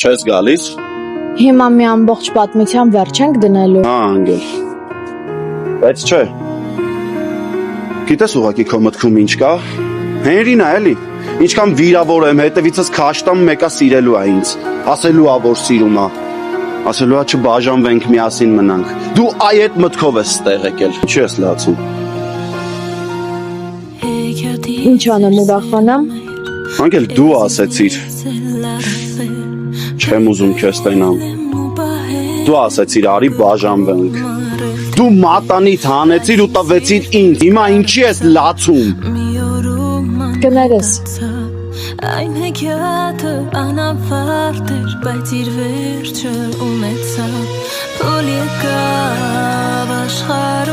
Չես գալիս։ Հիմա մի ամբողջ պատմության վերջ ենք դնելու։ Հա, անգել։ Բայց չէ։ Գիտես ուղղակի քո մտքում ինչ կա։ Հենրին է էլի։ Ինչքան վիրավոր եմ, հետևիցս քաշտամ մեկա սիրելու է ինձ։ Ասելու է, որ սիրում է։ Ասելու է չբաժանվենք, միասին մնանք։ Դու այդ մտքով ես ստեղ եկել։ Ինչի ես լացում։ Ինչ անեմ ուրախանամ։ Անգել դու ասեցիր։ Չեմ ուզում քեզ տենամ։ Դու ասեցիր արի բաժանվենք։ Դու մատանիդ հանեցիր ու տվեցիր ինձ։ Հիմա ինչի ես լացում։ Կներես։ Այն հեքիաթը անավարտ էր, բայց իր վերջը ունեցավ, փոլ եկավ աշխարհ